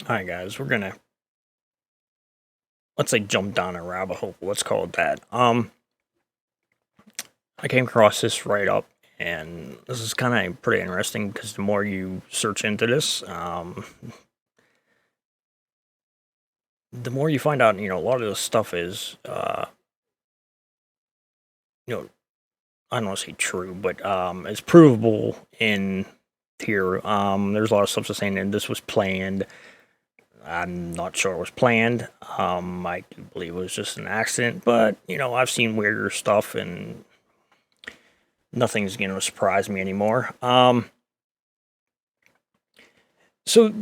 Alright guys, we're gonna, let's say, jump down a rabbit hole, let's call it that. I came across this write-up, and this is kind of pretty interesting, because the more you search into this, the more you find out, a lot of this stuff is, I don't want to say true, but, it's provable in here. There's a lot of stuff that's saying that this was planned. I'm not sure it was planned. I do believe it was just an accident, but I've seen weirder stuff, and nothing's going to surprise me anymore. So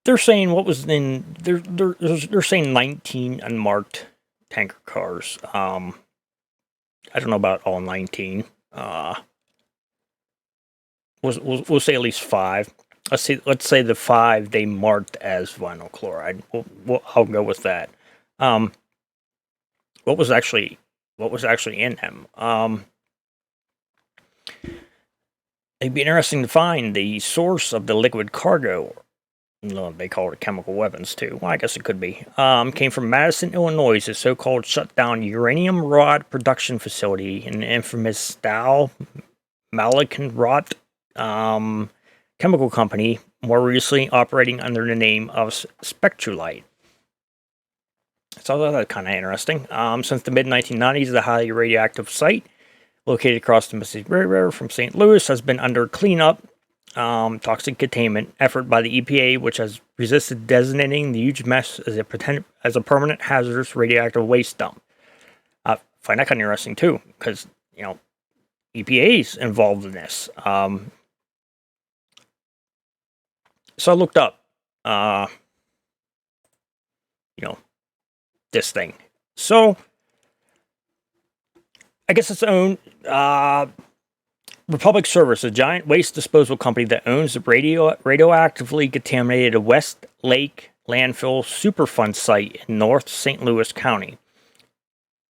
they're saying what was in they're saying 19 unmarked tanker cars. I don't know about all 19. We'll say at least 5. Let's say the 5 they marked as vinyl chloride. I'll go with that. What was actually in them? It'd be interesting to find the source of the liquid cargo. They call it chemical weapons too. Well, I guess it could be. Came from Madison, Illinois, a so-called shut-down uranium rod production facility in the infamous Dow Malakenrot chemical company, more recently operating under the name of Spectrulite. So that's kind of interesting. Since the mid-1990s, the highly radioactive site, located across the Mississippi River from St. Louis, has been under cleanup, toxic containment effort by the EPA, which has resisted designating the huge mess as a permanent hazardous radioactive waste dump. I find that kind of interesting too, because EPA's involved in this. So I looked up, this thing. So I guess it's owned. Republic Service, a giant waste disposal company that owns the radioactively contaminated West Lake Landfill Superfund site in North St. Louis County.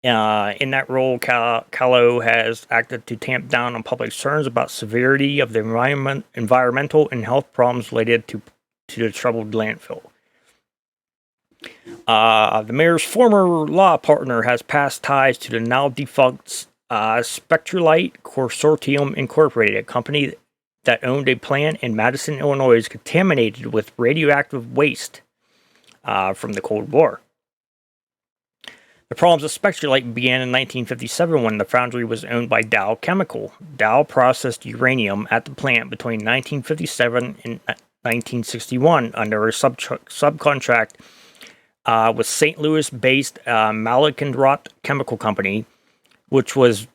In that role, Callow has acted to tamp down on public concerns about severity of the environmental and health problems related to the troubled landfill. The mayor's former law partner has passed ties to the now defunct Spectrulite Consortium Incorporated, a company that owned a plant in Madison, Illinois, contaminated with radioactive waste from the Cold War. The problems of Spectrulite began in 1957 when the foundry was owned by Dow Chemical. Dow processed uranium at the plant between 1957 and 1961 under a subcontract with St. Louis-based Malakenrot Chemical Company, which was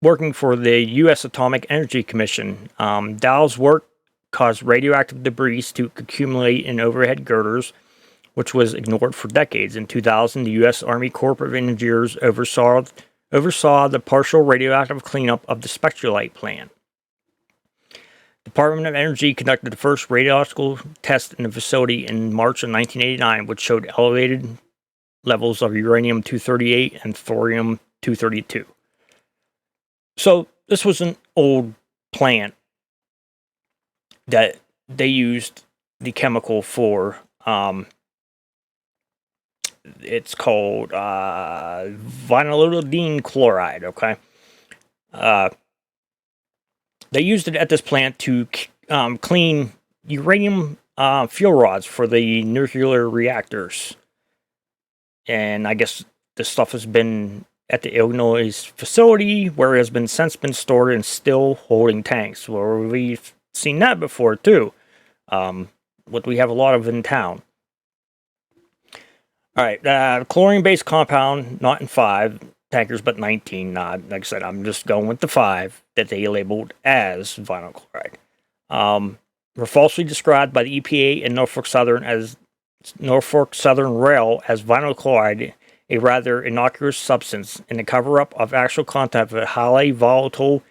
working for the U.S. Atomic Energy Commission. Dow's work caused radioactive debris to accumulate in overhead girders, which was ignored for decades. In 2000, the U.S. Army Corps of Engineers oversaw the partial radioactive cleanup of the Spectrulite plant. The Department of Energy conducted the first radiological test in the facility in March of 1989, which showed elevated levels of uranium-238 and thorium-232. So this was an old plant that they used the chemical for. It's called vinylidene chloride, okay? They used it at this plant to clean uranium fuel rods for the nuclear reactors. And I guess this stuff has been at the Illinois facility, where it has been since been stored in still holding tanks. Where we've seen that before too. What we have a lot of in town. All right, chlorine-based compound, not in 5 tankers, but 19. Like I said, I'm just going with the 5 that they labeled as vinyl chloride. Were falsely described by the EPA and Norfolk Southern Rail as vinyl chloride, a rather innocuous substance, in the cover-up of actual content of a highly volatile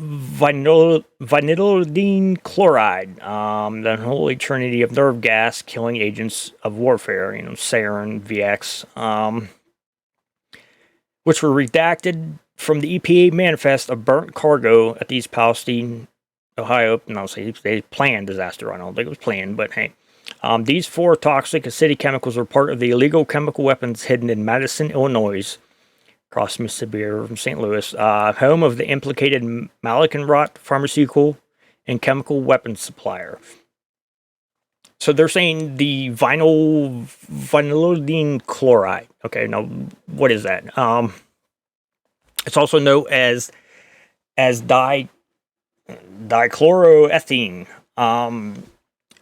vinylidene chloride, the unholy trinity of nerve gas killing agents of warfare, sarin, VX, which were redacted from the EPA manifest of burnt cargo at the East Palestine, Ohio. No, say they planned disaster. I don't think it was planned, but hey. These 4 toxic acidic chemicals were part of the illegal chemical weapons hidden in Madison, Illinois, across Mississippi River from St. Louis, home of the implicated Malakenrot pharmaceutical and chemical weapons supplier. So they're saying the vinylidene chloride. Okay, now what is that? It's also known as dichloroethene.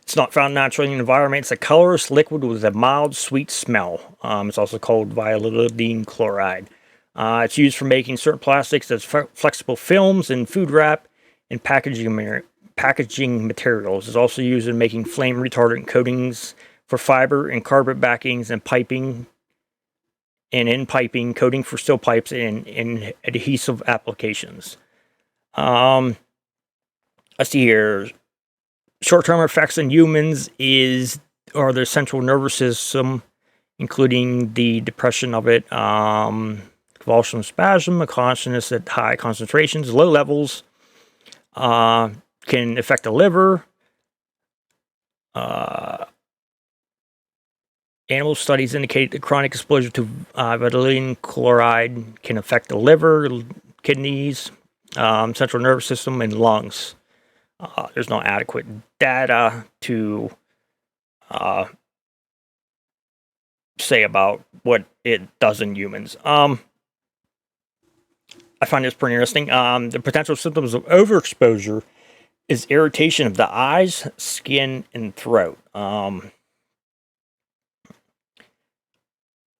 It's not found naturally in the environment. It's a colorless liquid with a mild, sweet smell. It's also called vinylidene chloride. It's used for making certain plastics as flexible films and food wrap and packaging materials. It's also used in making flame retardant coatings for fiber and carpet backings and piping and in piping, coating for steel pipes and adhesive applications. Let's see here. Short-term effects in humans are the central nervous system, including the depression of it, convulsion, spasm, a consciousness at high concentrations, low levels, can affect the liver. Animal studies indicate that chronic exposure to vinylidene chloride can affect the liver, kidneys, central nervous system, and lungs. There's no adequate data to say about what it does in humans. I find this pretty interesting. The potential symptoms of overexposure is irritation of the eyes, skin, and throat. I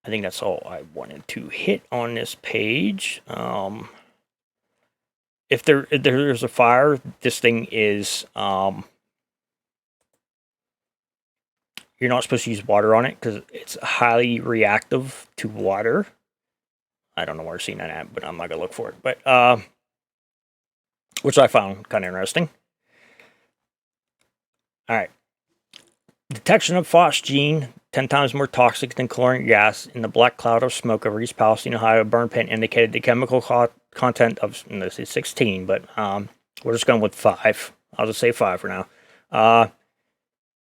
think that's all I wanted to hit on this page. If there's a fire, this thing is you're not supposed to use water on it because it's highly reactive to water. I don't know where I've seen that at, but I'm not gonna look for it. But which I found kind of interesting. All right. Detection of phosgene, 10 times more toxic than chlorine gas, in the black cloud of smoke over East Palestine, Ohio burn pit indicated the chemical content of, this is 16, but we're just going with 5. I'll just say 5 for now.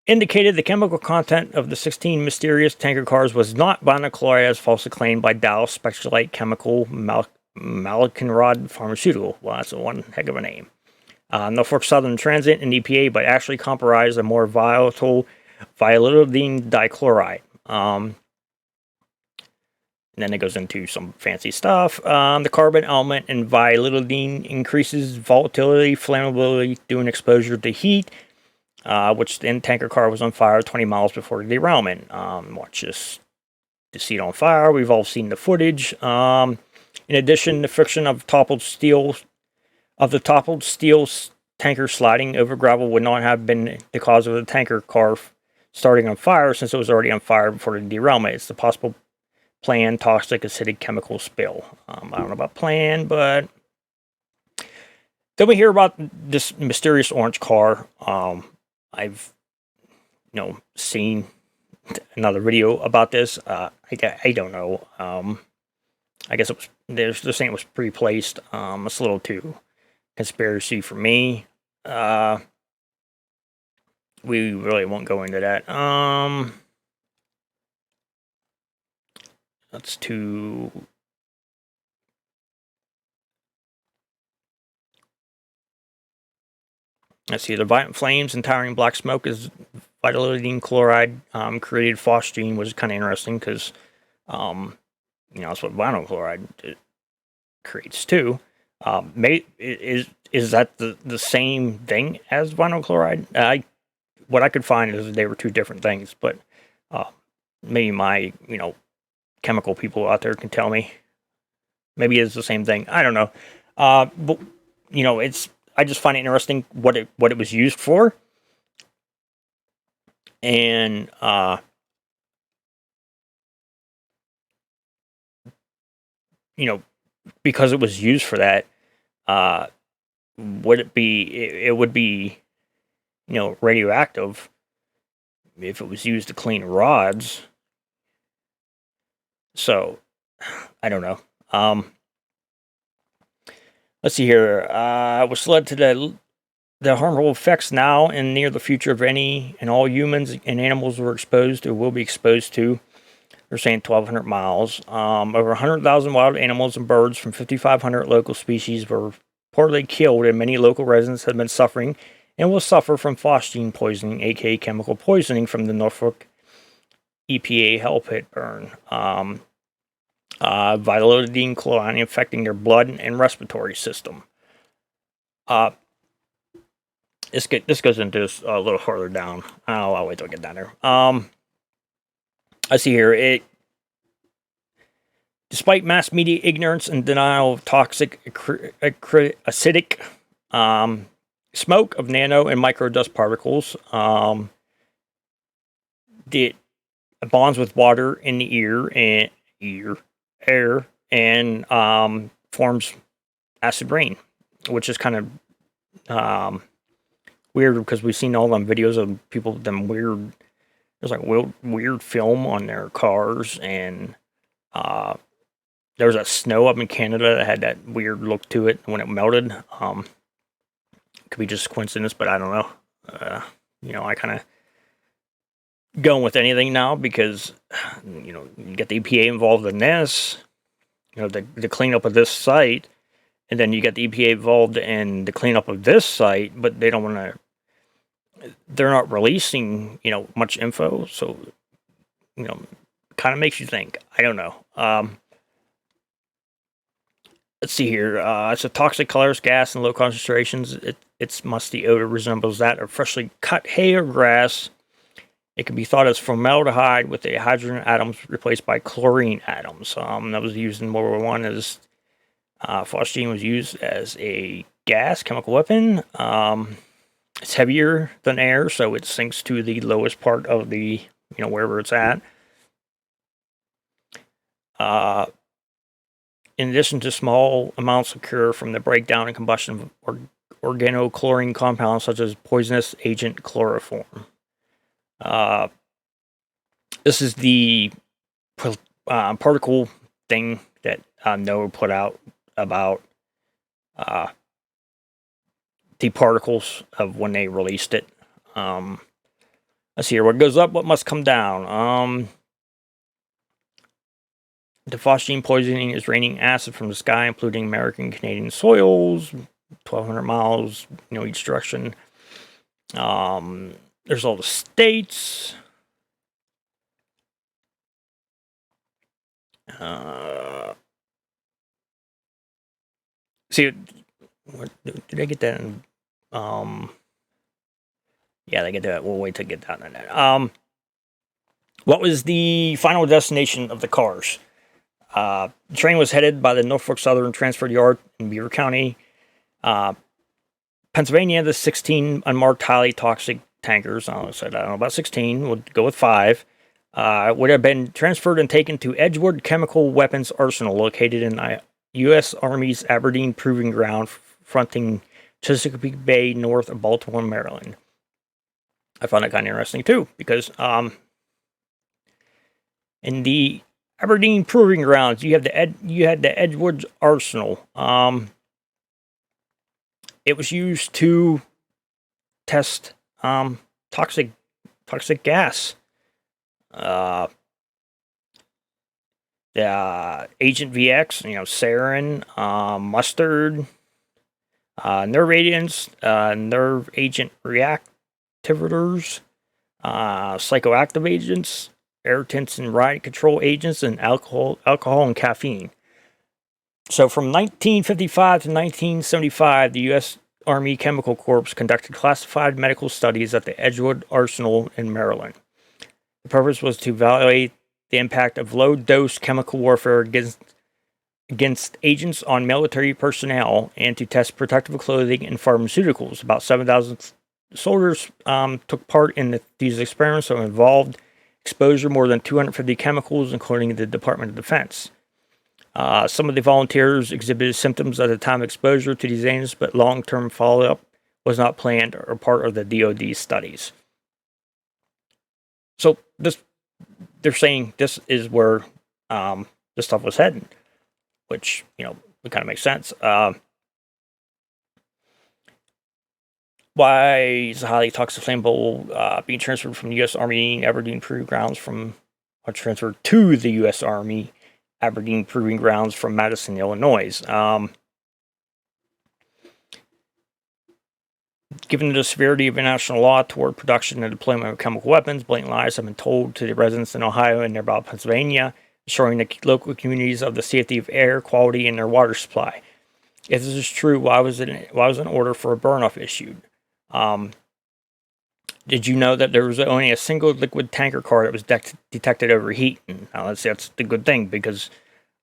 Indicated the chemical content of the 16 mysterious tanker cars was not vinyl chloride as falsely claimed by Dallas Spectrulite Chemical Malakenrod Pharmaceutical. Well, that's one heck of a name. Norfolk Southern Transit and EPA, but actually comprised a more volatile vinylidene dichloride. And then it goes into some fancy stuff. The carbon element in vinylidene increases volatility, flammability due to exposure to heat, which the tanker car was on fire 20 miles before the derailment. Watch this to see it on fire. We've all seen the footage. In addition, the friction of the toppled steel tanker sliding over gravel would not have been the cause of the tanker car starting on fire, since it was already on fire before the derailment. It's the possible planned toxic acidic chemical spill. I don't know about planned, but then we hear about this mysterious orange car. I've seen another video about this. I don't know. I guess they're saying it was pre-placed. It's a little too conspiracy for me. We really won't go into that. That's too. Let's see. The violent flames and towering black smoke is vinylidene chloride created phosgene, which is kind of interesting because, that's what vinyl chloride creates too. Is that the same thing as vinyl chloride? What I could find is they were 2 different things, but maybe my chemical people out there can tell me. Maybe it's the same thing. I don't know. But I just find it interesting what it was used for, and because it was used for that, would it be? It would be, radioactive if it was used to clean rods. So, I don't know. Let's see here. Was led to the The harmful effects now and near the future of any and all humans and animals were exposed or will be exposed to. They're saying 1,200 miles. Over 100,000 wild animals and birds from 5,500 local species were reportedly killed, and many local residents have been suffering and will suffer from phosgene poisoning, aka chemical poisoning, from the Norfolk EPA hell pit burn. Vitolidine chlorine affecting their blood and respiratory system. This goes into this a little further down. I'll wait till I get down there. I see here despite mass media ignorance and denial of toxic acidic smoke of nano and micro dust particles, it bonds with water in the air, and forms acid rain, which is kind of weird because we've seen all them videos of people with them weird. There's like weird film on their cars, and there was a snow up in Canada that had that weird look to it when it melted. Could be just coincidence, but I don't know. I kind of going with anything now because you get the EPA involved in this, the cleanup of this site, and then you get the EPA involved in the cleanup of this site, but they don't want to. They're not releasing much info, so kind of makes you think. I don't know. Let's see here. It's a toxic, colorless gas in low concentrations. Its musty odor resembles that of freshly cut hay or grass. It can be thought as formaldehyde with the hydrogen atoms replaced by chlorine atoms. That was used in World War I as phosgene was used as a gas, chemical weapon. It's heavier than air, so it sinks to the lowest part of the, wherever it's at. In addition to small amounts occur from the breakdown and combustion of organochlorine compounds such as poisonous agent chloroform. This is the particle thing that NOAA put out about the particles of when they released it. Let's see here. What goes up, what must come down? The phosgene poisoning is raining acid from the sky, including American and Canadian soils, 1,200 miles, each direction. There's all the states. See, did I get that? Yeah, they get that. We'll wait to get down on that. What was the final destination of the cars? The train was headed by the Norfolk Southern Transfer Yard in Beaver County, Pennsylvania. The 16 unmarked, highly toxic tankers, I don't know about 16, we'll go with 5, would have been transferred and taken to Edgewood Chemical Weapons Arsenal, located in the U.S. Army's Aberdeen Proving Ground, fronting Chesapeake Bay, north of Baltimore, Maryland. I found that kind of interesting too, because in the Aberdeen Proving Grounds, you had the Edgewood Arsenal. It was used to test toxic gas. The Agent VX, sarin, mustard, nerve agents, nerve agent reactivators, psychoactive agents, irritants and riot control agents, and alcohol and caffeine. So from 1955 to 1975, the U.S. Army Chemical Corps conducted classified medical studies at the Edgewood Arsenal in Maryland. The purpose was to evaluate the impact of low-dose chemical warfare against agents on military personnel and to test protective clothing and pharmaceuticals. About 7,000 soldiers took part in these experiments, so involved exposure more than 250 chemicals, including the Department of Defense. Some of the volunteers exhibited symptoms at the time of exposure to these agents, but long-term follow-up was not planned or part of the DoD studies. So they're saying this is where this stuff was heading, which it kind of makes sense. Why is a highly toxic flammable being transferred from the U.S. Army Aberdeen Proving Grounds transferred to the U.S. Army Aberdeen Proving Grounds from Madison, Illinois? Given the severity of international law toward production and deployment of chemical weapons, blatant lies have been told to the residents in Ohio and nearby Pennsylvania, assuring the local communities of the safety of air quality and their water supply. If this is true, why was an order for a burn-off issued? Did you know that there was only a single liquid tanker car that was detected overheating? Now, that's the good thing, because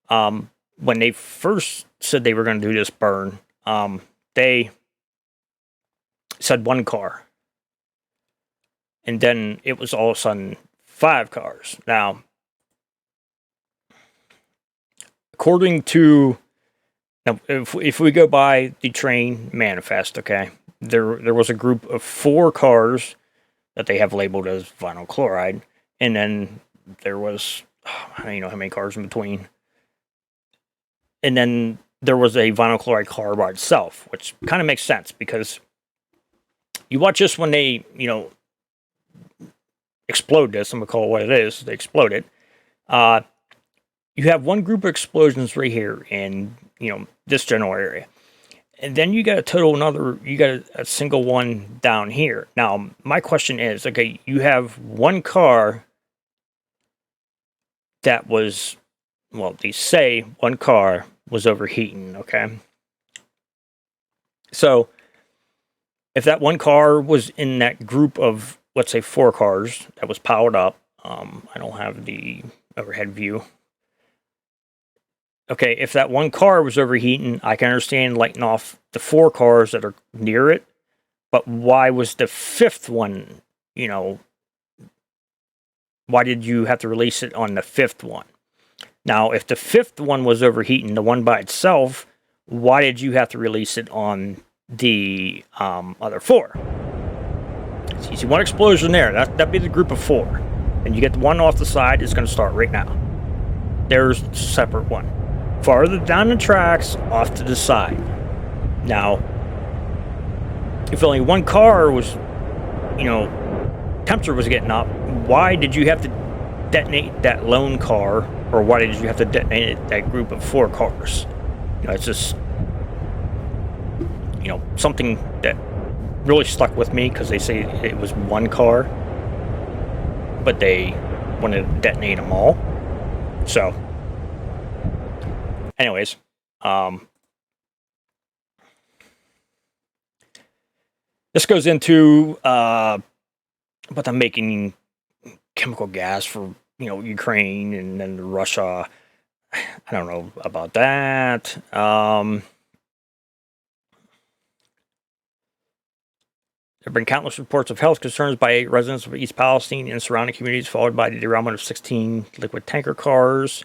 when they first said they were going to do this burn, they said one car. And then it was all of a sudden 5 cars. Now, according to... Now, if we go by the train manifest, okay, there was a group of 4 cars that they have labeled as vinyl chloride, and then there was, I don't even know how many cars in between, and then there was a vinyl chloride car by itself, which kind of makes sense, because you watch this when they, explode this, I'm going to call it what it is, they explode it, you have one group of explosions right here in, this general area. And then you got a single one down here. Now, my question is, okay, you have one car that was, well, they say one car was overheating, okay? So, if that one car was in that group of, let's say, 4 cars that was powered up, I don't have the overhead view. Okay, if that one car was overheating, I can understand lighting off the 4 cars that are near it. But why was the 5th one, why did you have to release it on the 5th one? Now, if the 5th one was overheating, the one by itself, why did you have to release it on the other 4? So you see one explosion there. That'd be the group of 4. And you get the one off the side. It's going to start right now. There's a separate one. Farther down the tracks, off to the side. Now, if only one car was, temperature was getting up, why did you have to detonate that lone car, or why did you have to detonate that group of 4 cars? It's just, something that really stuck with me, because they say it was one car, but they wanted to detonate them all. So, anyways, this goes into about them making chemical gas for, Ukraine and then Russia. I don't know about that. There have been countless reports of health concerns by residents of East Palestine and surrounding communities, followed by the derailment of 16 liquid tanker cars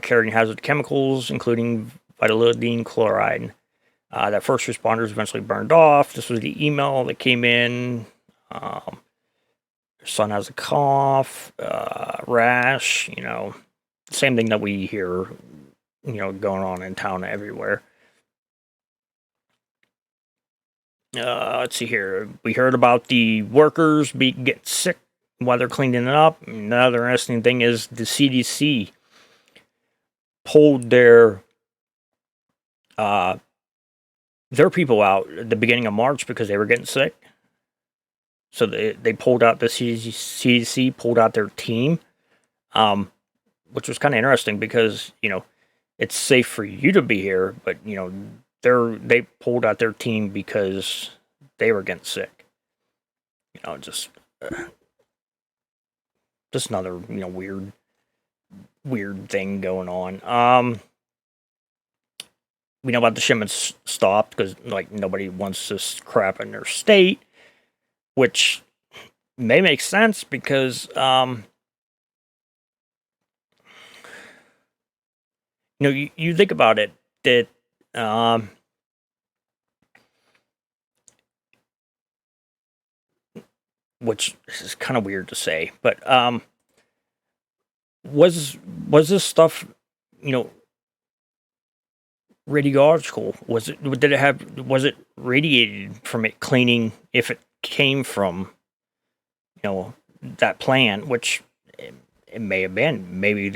carrying hazardous chemicals, including vinylidene chloride, that first responders eventually burned off. This was the email that came in. Your son has a cough, rash, same thing that we hear, going on in town everywhere. Let's see here. We heard about the workers getting sick while they're cleaning it up. Another interesting thing is the CDC pulled their people out at the beginning of March because they were getting sick. So they pulled out, the CDC pulled out their team, which was kind of interesting because, it's safe for you to be here, but, they pulled out their team because they were getting sick. Just another, weird thing going on. We know about the shipments stopped because, nobody wants this crap in their state, which may make sense because, you think about it, that, which is kind of weird to say, but, was this stuff, radiological? Was it radiated from it cleaning if it came from, that plant, which it may have been. Maybe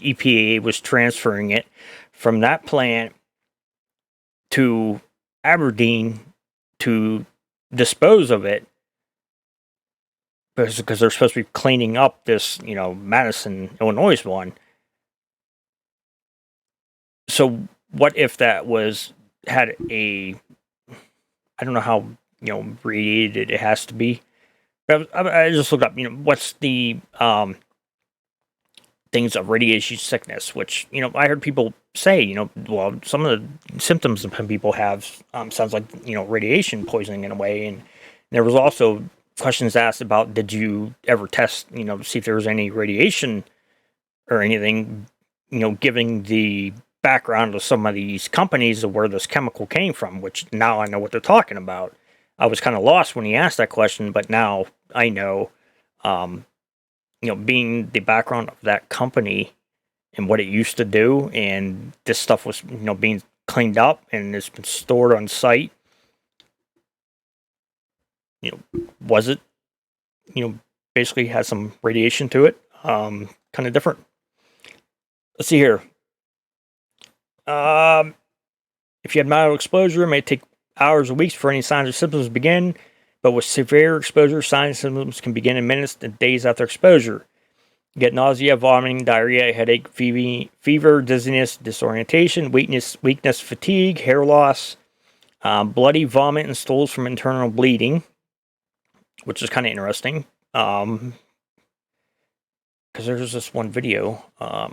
EPA was transferring it from that plant to Aberdeen to dispose of it because they're supposed to be cleaning up this, Madison, Illinois one. So what if that had a, I don't know how, radiated it has to be. But I just looked up, what's the things of radiation sickness, which, I heard people say, well, some of the symptoms that people have sounds like, radiation poisoning in a way. And there was also questions asked about, did you ever test, to see if there was any radiation or anything, giving the background of some of these companies of where this chemical came from, which now I know what they're talking about. I was kind of lost when he asked that question, but now I know, being the background of that company and what it used to do, and this stuff was, being cleaned up and it's been stored on site. Was it, basically had some radiation to it? Kind of different. Let's see here. If you had mild exposure, it may take hours or weeks for any signs or symptoms to begin, but with severe exposure, signs and symptoms can begin in minutes to days after exposure. You get nausea, vomiting, diarrhea, headache, fever, dizziness, disorientation, weakness, fatigue, hair loss, bloody vomit and stools from internal bleeding, which is kind of interesting. Because there's this one video.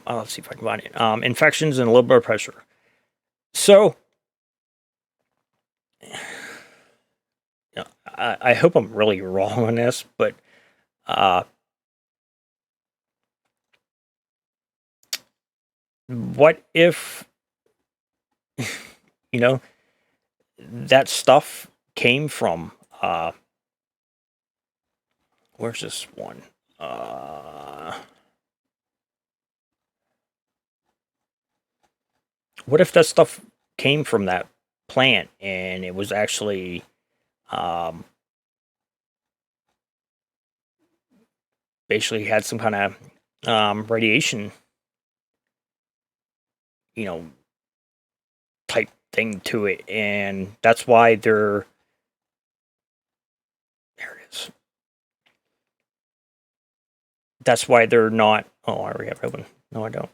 Let's see if I can find it. Infections and low blood pressure. So, I hope I'm really wrong on this, but what if, that stuff came from, where's this one? What if that stuff came from that plant and it was actually, basically had some kind of radiation, type thing to it, and that's why there it is. That's why they're not. Oh, I already have that one. No, I don't.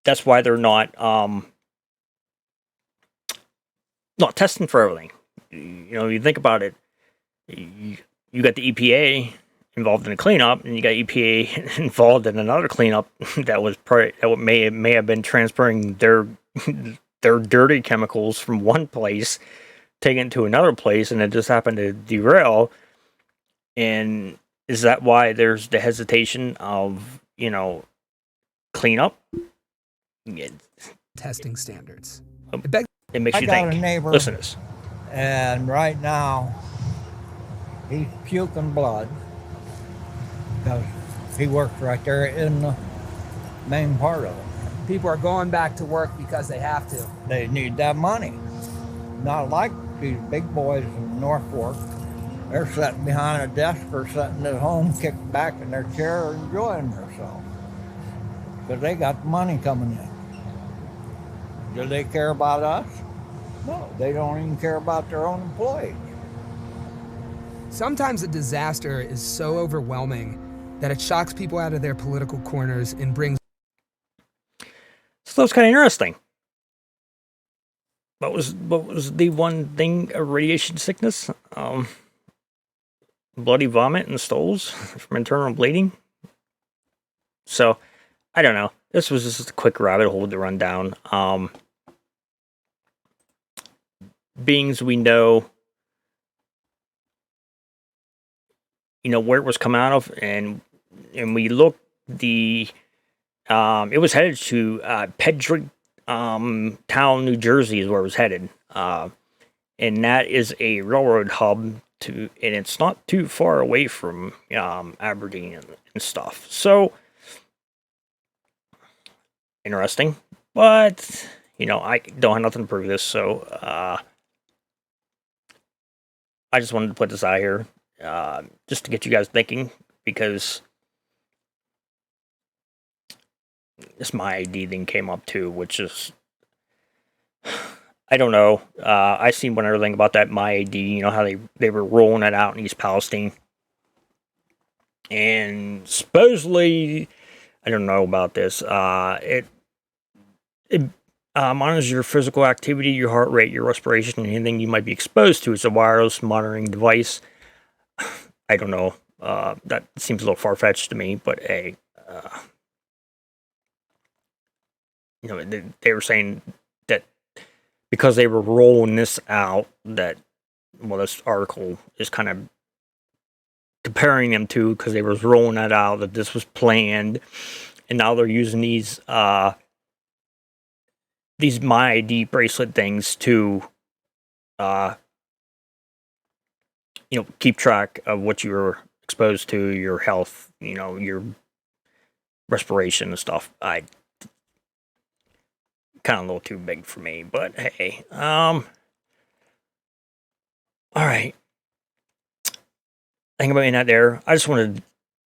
That's why they're not testing for everything. You think about it. You got the EPA involved in the cleanup, and you got EPA involved in another cleanup that may have been transferring their dirty chemicals from one place, taken to another place, and it just happened to derail. And is that why there's the hesitation of cleanup? Testing standards. It makes you think. I got a neighbor, Listen to this. and right now he's puking blood because he works right there in the main part of it. People are going back to work because they have to. They need that money. Not like these big boys in North Fork. They're sitting behind a desk or sitting at home, kicked back in their chair, enjoying themselves because they got the money coming in. Do they care about us? No, they don't even care about their own employees. Sometimes a disaster is so overwhelming that it shocks people out of their political corners and brings. So it's kind of interesting. What was the one thing of radiation sickness? Bloody vomit and stools from internal bleeding. So, I don't know. This was just a quick rabbit hole to run down. Beings we know, where it was come out of, and we look it was headed to Pedrick Town, New Jersey is where it was headed, and that is a railroad hub and it's not too far away from Aberdeen and stuff. So interesting. But, you know, I don't have nothing to prove this, so I just wanted to put this out here just to get you guys thinking, because this my ID thing came up too, which is, I don't know. I seen one other thing about that my ID. You know how they were rolling it out in East Palestine, and supposedly, I don't know about this. It monitors your physical activity, your heart rate, your respiration, and anything you might be exposed to. It's a wireless monitoring device. I don't know. That seems a little far fetched to me, but hey, you know, they were saying that because they were rolling this out, that, well, this article is kind of comparing them to, because they was rolling that out, that this was planned, and now they're using these My ID bracelet things to you know, keep track of what you're exposed to, your health, you know, your respiration and stuff. I kind of a little too big for me, but hey, all right. Think about that there. I just wanted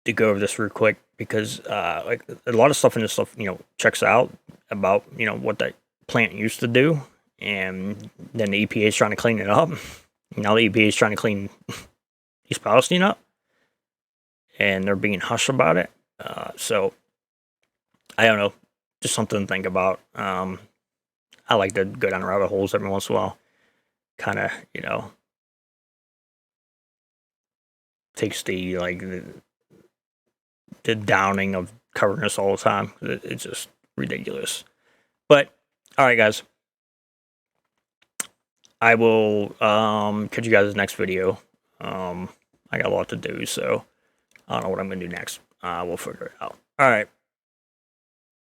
to go over this real quick because like a lot of stuff in this stuff, you know, checks out about, you know, what that plant used to do, and then the EPA is trying to clean it up. Now the EPA is trying to clean East Palestine up, and they're being hush about it. So I don't know, just something to think about. I like to go down rabbit holes every once in a while. Kind of, you know, takes the like the downing of covering us all the time. It's just ridiculous. But all right, guys, I will catch you guys in the next video. I got a lot to do, so I don't know what I'm gonna do next. We'll figure it out. All right.